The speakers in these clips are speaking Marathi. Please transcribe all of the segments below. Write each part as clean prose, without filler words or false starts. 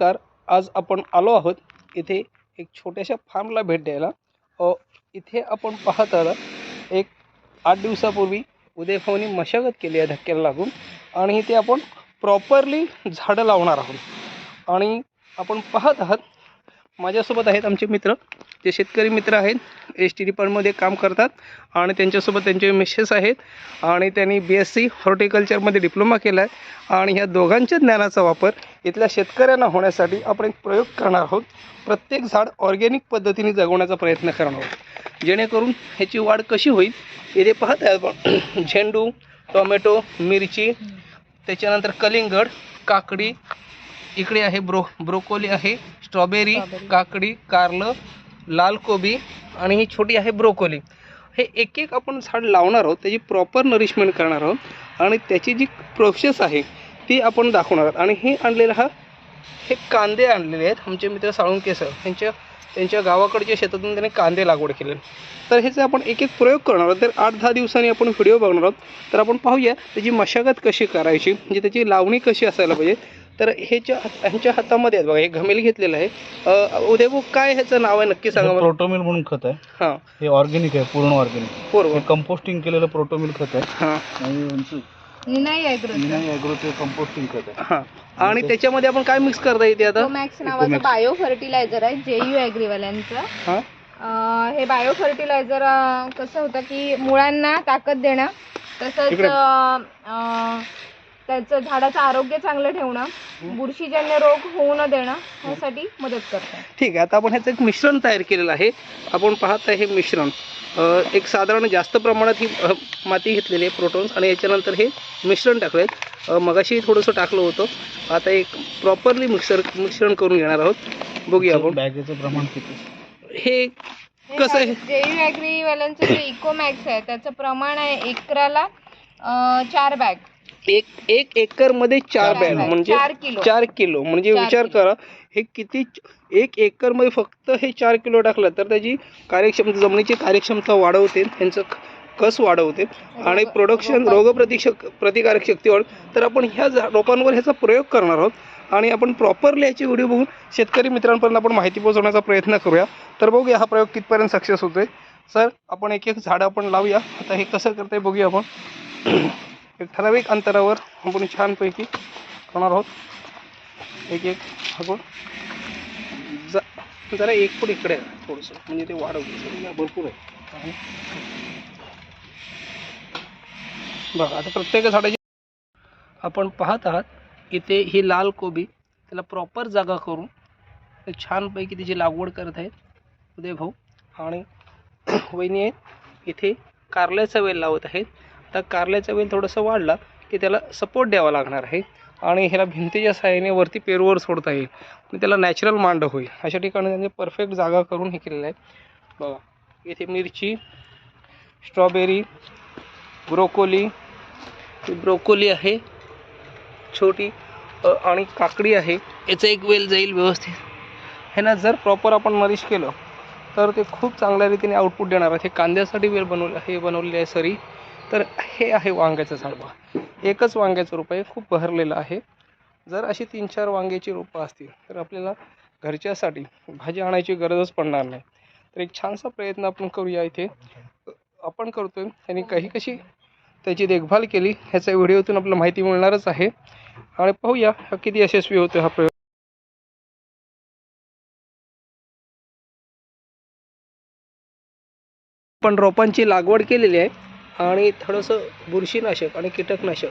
नमस्कार. आज आपण आलो आहोत इथे एक छोट्याशा फार्मला भेट द्यायला. इथे आपण पाहत आहात एक 8 दिवसापूर्वी उदयभाऊनी मशागत केली आहे धक्क्याला लागून, आणि इथे आपण प्रॉपरली झाडं लावणार आहोत. आणि आपण पाहत आहात माझ्यासोबत आहेत आमचे मित्र, जे शेतकरी मित्र आहेत, ST डिपार्टमेंटमध्ये काम करतात, आणि त्यांच्यासोबत त्यांचे मिसेस आहेत, आणि त्यांनी BSc हॉर्टिकल्चरमध्ये डिप्लोमा केला आहे. आणि ह्या दोघांच्या ज्ञानाचा वापर इथल्या शेतकऱ्यांना होण्यासाठी आपण एक प्रयोग करणार आहोत. प्रत्येक झाड ऑर्गॅनिक पद्धतीने जगवण्याचा प्रयत्न करणार आहोत, जेणेकरून ह्याची वाढ कशी होईल. इथे पाहत आहे आपण झेंडू, टोमॅटो, मिरची, त्याच्यानंतर कलिंगड, काकडी, इकडे आहे ब्रोकोली आहे, स्ट्रॉबेरी, काकडी, कारलं, लाल कोबी, आणि ही छोटी आहे ब्रोकोली. हे एक एक आपण झाड लावणार आहोत, त्याची प्रॉपर नरिशमेंट करणार आहोत, आणि त्याची जी प्रोसेस आहे ती आपण दाखवणार आहोत. आणि हे आणलेलं हे कांदे आणलेले आहेत आमचे मित्र साळुंके सर, त्यांच्या गावाकडच्या शेतातून त्यांनी कांदे लागवड केले. तर ह्याचे आपण एक एक प्रयोग करणार आहोत. तर 8-10 दिवसांनी आपण व्हिडिओ बघणार आहोत. तर आपण पाहूया त्याची मशागत कशी करायची, म्हणजे त्याची लावणी कशी असायला पाहिजे. तर ह्यांच्या हातामध्ये आहेत बघा, हे घमेल घेतलेलं आहे. उदयभाऊ, काय ह्याचं नाव आहे नक्की सांगा. प्रोटोमिल म्हणून खत आहे. हां, हे ऑर्गॅनिक आहे, पूर्ण ऑर्गॅनिक. बरोबर. कंपोस्टिंग केलेलं प्रोटोमिल खत आहे. हां, नाही ॲग्रो ते कंपोस्टिंग खत आहे. हां. आणि त्याच्यामध्ये आपण काय मिक्स करता येते आता? मॅक्स नावाचं बायो फर्टिलायझर आहे, JU ॲग्रीवाल्यांचं. हां, हे बायो फर्टिलायझर कसं होतं की मुळांना ताकद देणं, तसंच त्याचं झाडाचं आरोग्य चांगलं ठेवणं, बुरशीजन्य रोग होऊ न देणं, ह्यासाठी मदत करतं. ठीक आहे. आता आपण ह्याचं एक मिश्रण तयार केलेलं आहे. आपण पाहत आहे हे मिश्रण एक साधारण जास्त प्रमाणात ही माती घेतलेली आहे, प्रोटॉन्स, आणि याच्यानंतर हे मिश्रण टाकलं आहे. मगाशी थोडंसं टाकलं होतं. आता एक प्रॉपरली मिश्रण करून घेणार आहोत. बघूया आपण बॅगेचं प्रमाण किती. हे कसं आहे. JU ॲग्रीवाल्यांचं जे इकोमॅक्स आहे त्याचं प्रमाण आहे एकराला 4 बॅग. एक एकरमध्ये 4 बॅग, म्हणजे 4 किलो. म्हणजे विचार करा, हे किती. 1 एकरमध्ये फक्त हे 4 किलो टाकलं तर त्याची कार्यक्षमता, जमिनीची कार्यक्षमता वाढवते, त्यांचं कस वाढवते, आणि प्रोडक्शन, प्रतिकारक शक्ती वाढ. तर आपण ह्या रोपांवर ह्याचा प्रयोग करणार आहोत, आणि आपण प्रॉपरली याची व्हिडिओ बघून शेतकरी मित्रांपर्यंत आपण माहिती पोहोचवण्याचा प्रयत्न करूया. तर बघूया हा प्रयोग कितपर्यंत सक्सेस होतोय. सर, आपण एक एक झाडं आपण लावूया. आता हे कसं करताय बघूया आपण. एक ठराविक अंतरावर आपण छानपैकी करणार आहोत. एक एक आपण जरा 1 फूट इकडे आहे थोडंसं, म्हणजे ते वाढवलं भरपूर आहे. बघा, आता प्रत्येक झाडाची आपण पाहत आहात इथे ही लाल कोबी, त्याला प्रॉपर जागा करून छानपैकी त्याची लागवड करत आहेत उदयभाऊ, आणि वहिनी आहेत इथे कारल्याचा वेल लावत आहेत. आता कारल्याचा वेल थोडंसं वाढला की त्याला सपोर्ट द्यावा लागणार आहे, आणि ह्याला भिंतीच्या सहाय्याने वरती पेरूवर सोडता येईल, आणि त्याला नॅचरल मांड होईल. अशा ठिकाणी त्यांनी परफेक्ट जागा करून हे केलेलं आहे. बघा, इथे मिरची, स्ट्रॉबेरी, ब्रोकोली आहे छोटी, आणि काकडी आहे. याचं एक वेल जाईल व्यवस्थित. हे ना, जर प्रॉपर आपण नरिश केलं तर ते खूप चांगल्या रीतीने आउटपुट देणार आहे. हे कांद्यासाठी वेल बनवलेले आहे सरी. तर हे आहे वांग्याचं झाड. बघा, एकच वांग्याचं रोप आहे, खूप बहरलेलं आहे. जर अशी 3-4 वांग्याची रोपं असतील तर आपल्याला घरच्यासाठी भाजी आणायची गरजच पडणार नाही. तर एक छानसा प्रयत्न आपण करूया. इथे आपण करतोय आणि कशी त्याची देखभाल केली ह्याच्या व्हिडिओतून आपल्याला माहिती मिळणारच आहे, आणि पाहूया किती यशस्वी होतो हा प्रयोग. पण रोपांची लागवड केलेली आहे, आणि थोडंसं बुरशीनाशक आणि कीटकनाशक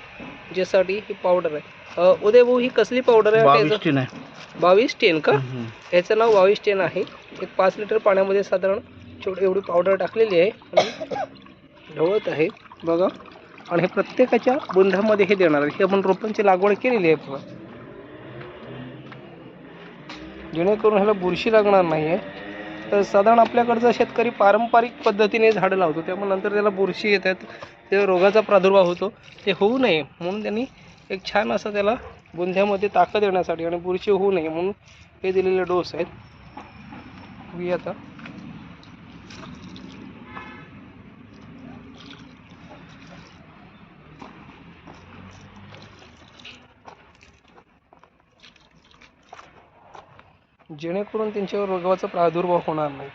ज्यासाठी ही पावडर आहे. उदयभाऊ, ही कसली पावडर आहे? 22 टेन का? याचं नाव 22 टेन आहे. एक 5 लिटर पाण्यामध्ये साधारण एवढी पावडर टाकलेली आहे, आणि ढवळत आहे बघा. आणि हे प्रत्येकाच्या बुंध्यामध्ये हे देणार आहे. ही आपण रोपांची लागवड केलेली आहे बघा, जेणेकरून ह्याला बुरशी लागणार नाही आहे. तर साधारण आपल्याकडचा शेतकरी पारंपरिक पद्धतीने झाडं लावतो, त्यामुळे नंतर त्याला बुरशी येतात, त्या रोगाचा प्रादुर्भाव होतो. ते होऊ नये म्हणून त्यांनी एक छान असं त्याला बुंध्यामध्ये ताकद येण्यासाठी आणि बुरशी होऊ नये म्हणून हे दिलेले डोस आहेत. बघूया आता. जेणेकरून त्यांच्यावर रोगाचा प्रादुर्भाव होणार नाही.